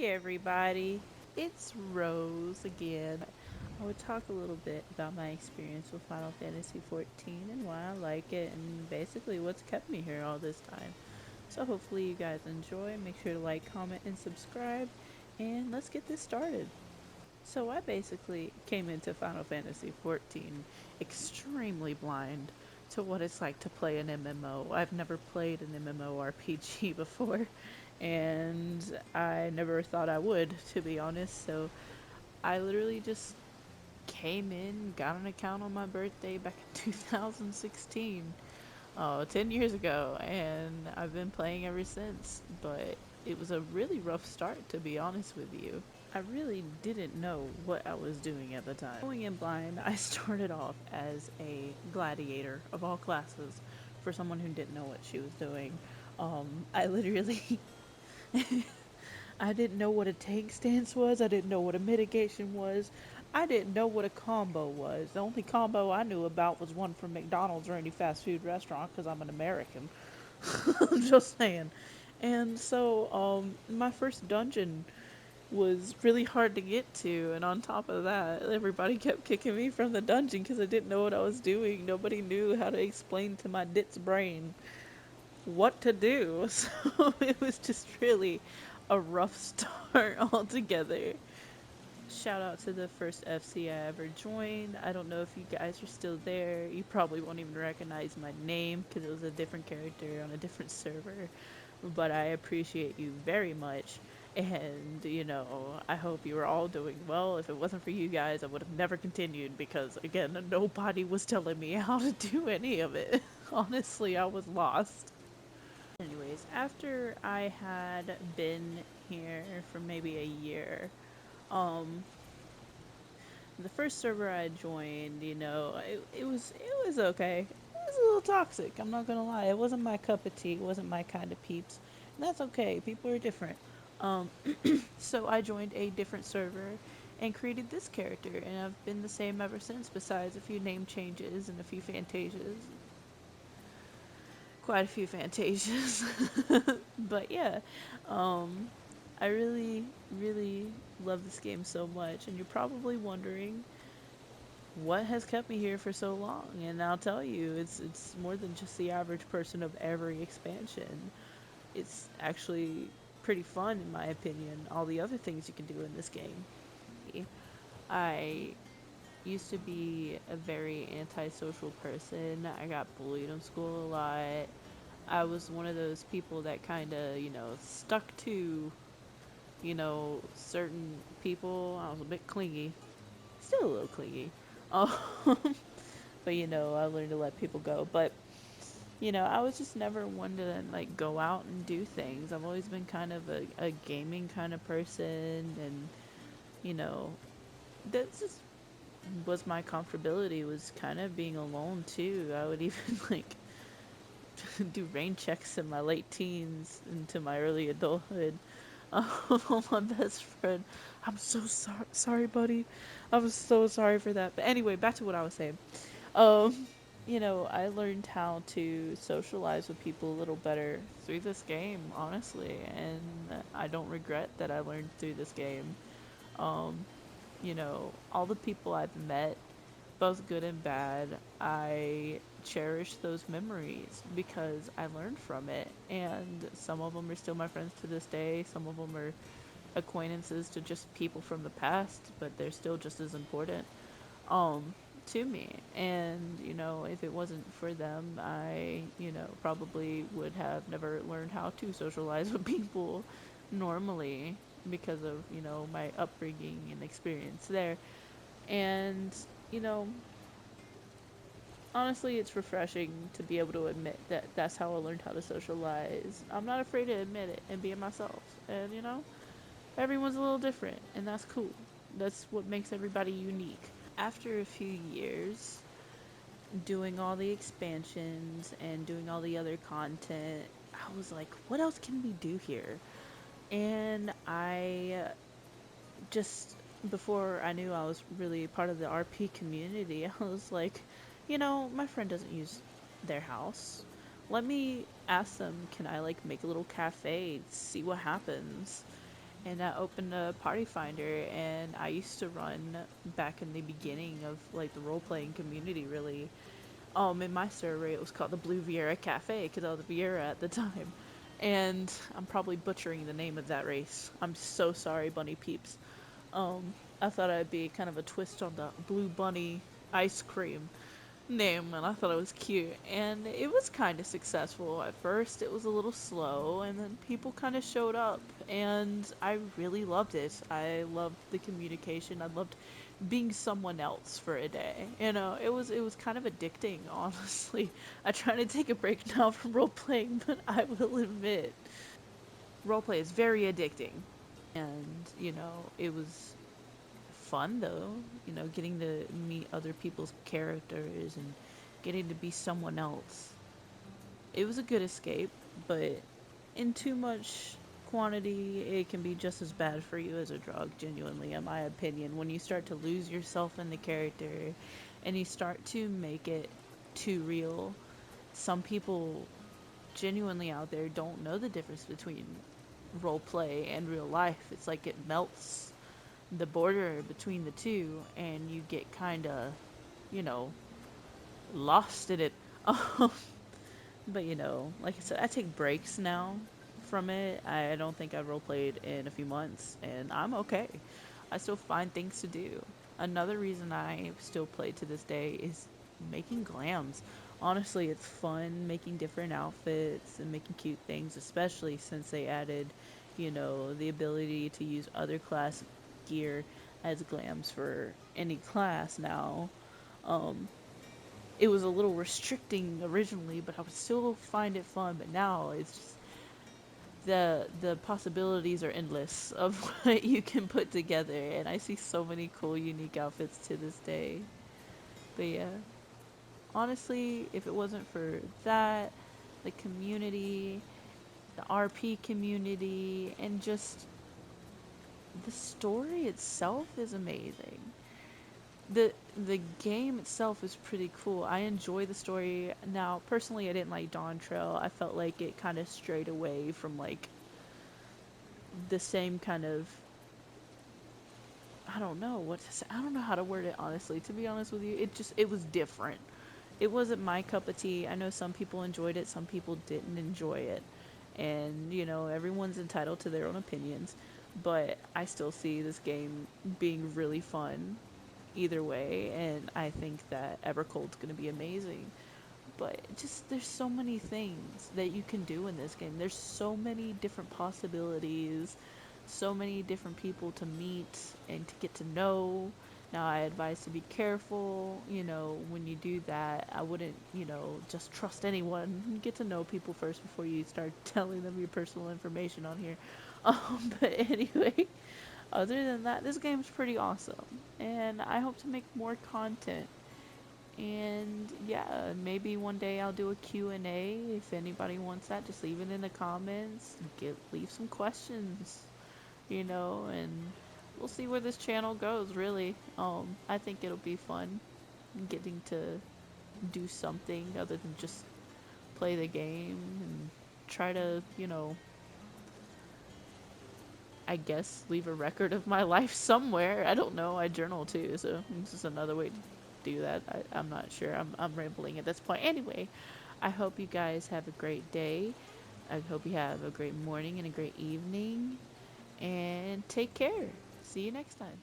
Hey everybody, it's Rose again. I would talk a little bit about my experience with Final Fantasy XIV and why I like it and basically what's kept me here all this time. So hopefully you guys enjoy. Make sure to like, comment, and subscribe, and let's get this started. So I basically came into Final Fantasy XIV extremely blind to what it's like to play an MMO. I've never played an MMORPG before, and I never thought I would, to be honest. So I literally just came in, got an account on my birthday back in 2016, 10 years ago, and I've been playing ever since. But it was a really rough start, to be honest with you. I really didn't know what I was doing at the time. Going in blind, I started off as a gladiator of all classes for someone who didn't know what she was doing. I literally I didn't know what a tank stance was. I didn't know what a mitigation was. I didn't know what a combo was. The only combo I knew about was one from McDonald's or any fast food restaurant because I'm an American. I'm just saying. And so, my first dungeon was really hard to get to, and on top of that, everybody kept kicking me from the dungeon because I didn't know what I was doing. Nobody knew how to explain to my ditz brain what to do. So it was just really a rough start altogether. Shout out to the first FC I ever joined. I don't know if you guys are still there. You probably won't even recognize my name because it was a different character on a different server. But I appreciate you very much. And, I hope you were all doing well. If it wasn't for you guys, I would have never continued because, again, nobody was telling me how to do any of it. Honestly, I was lost. Anyways, after I had been here for maybe a year, um, the first server I joined, it was okay. It was a little toxic. I'm not gonna lie. It wasn't my cup of tea. It wasn't my kind of peeps. And that's okay. People are different. Um, so I joined a different server and created this character, and I've been the same ever since. Besides a few name changes and a few fantasias, quite a few fantasias. But yeah, um, I really, really love this game so much, and you're probably wondering what has kept me here for so long. And I'll tell you, it's more than just the average person of every expansion. It's actually pretty fun, in my opinion. All the other things you can do in this game. I used to be a very antisocial person. I got bullied in school a lot. I was one of those people that kind of, stuck to, certain people. I was a bit clingy, still a little clingy. Um, but I learned to let people go. But I was just never one to like go out and do things. I've always been kind of a gaming kind of person, and you know, that just was my comfortability. Was kind of being alone too. I would even like do rain checks in my late teens into my early adulthood. My best friend. I'm so sorry, buddy. I was so sorry for that. But anyway, back to what I was saying. Um, I learned how to socialize with people a little better through this game, honestly, and I don't regret that I learned through this game. Um, all the people I've met, both good and bad, I cherish those memories because I learned from it, and some of them are still my friends to this day. Some of them are acquaintances to just people from the past, but they're still just as important um to me. And if it wasn't for them, I probably would have never learned how to socialize with people normally because of my upbringing and experience there. And you know honestly, it's refreshing to be able to admit that that's how I learned how to socialize. I'm not afraid to admit it and be myself. And everyone's a little different, and that's cool. That's what makes everybody unique. After a few years doing all the expansions and doing all the other content, I was like, what else can we do here? And I just, before I knew I was really part of the RP community, I was like, my friend doesn't use their house. Let me ask them, can I like make a little cafe, see what happens? and I opened a party finder, and I used to run back in the beginning of like the role playing community really. In my server it was called the Blue Viera Cafe because I was a Viera at the time. And I'm probably butchering the name of that race. I'm so sorry, bunny peeps. I thought I'd be kind of a twist on the Blue Bunny ice cream name, and I thought it was cute. And it was kind of successful. At first, it was a little slow, and then people kind of showed up, and I really loved it. I loved the communication. I loved being someone else for a day. It was kind of addicting, honestly. I try to take a break now from role playing, but I will admit, roleplay is very addicting. And it was fun though, getting to meet other people's characters and getting to be someone else. It was a good escape, but in too much quantity, it can be just as bad for you as a drug, genuinely, in my opinion. When you start to lose yourself in the character and you start to make it too real, some people genuinely out there don't know the difference between role play and real life. It's like it melts the border between the two, and you get kind of, you know, lost in it. Um, but like I said, I take breaks now from it. I don't think I've role played in a few months, and I'm okay. I still find things to do. Another reason I still play to this day is making glams. Honestly, it's fun making different outfits and making cute things, especially since they added, the ability to use other class gear as glams for any class now. Um, it was a little restricting originally, but I would still find it fun. But now it's just the possibilities are endless of what you can put together, and I see so many cool, unique outfits to this day. But yeah, honestly, if it wasn't for that, the community, the RP community, and just the story itself is amazing. The game itself is pretty cool. I enjoy the story. Now, personally, I didn't like Dawn Trail. I felt like it kind of strayed away from like the same kind of, I don't know what to say. I don't know how to word it honestly. To be honest with you, it was different. It wasn't my cup of tea. I know some people enjoyed it, some people didn't enjoy it. And, everyone's entitled to their own opinions, but I still see this game being really fun either way, and I think that Evercold's going to be amazing. But just there's so many things that you can do in this game. There's so many different possibilities, so many different people to meet and to get to know. Now, I advise to be careful, when you do that. I wouldn't, just trust anyone. Get to know people first before you start telling them your personal information on here. But anyway, other than that, this game's pretty awesome. And I hope to make more content. And yeah, maybe one day I'll do a Q&A. If anybody wants that, just leave it in the comments. Leave some questions, and we'll see where this channel goes, really. I think it'll be fun getting to do something other than just play the game and try to, I guess leave a record of my life somewhere. I don't know. I journal too, so this is another way to do that. I'm not sure. I'm rambling at this point. Anyway, I hope you guys have a great day. I hope you have a great morning and a great evening. And take care. See you next time.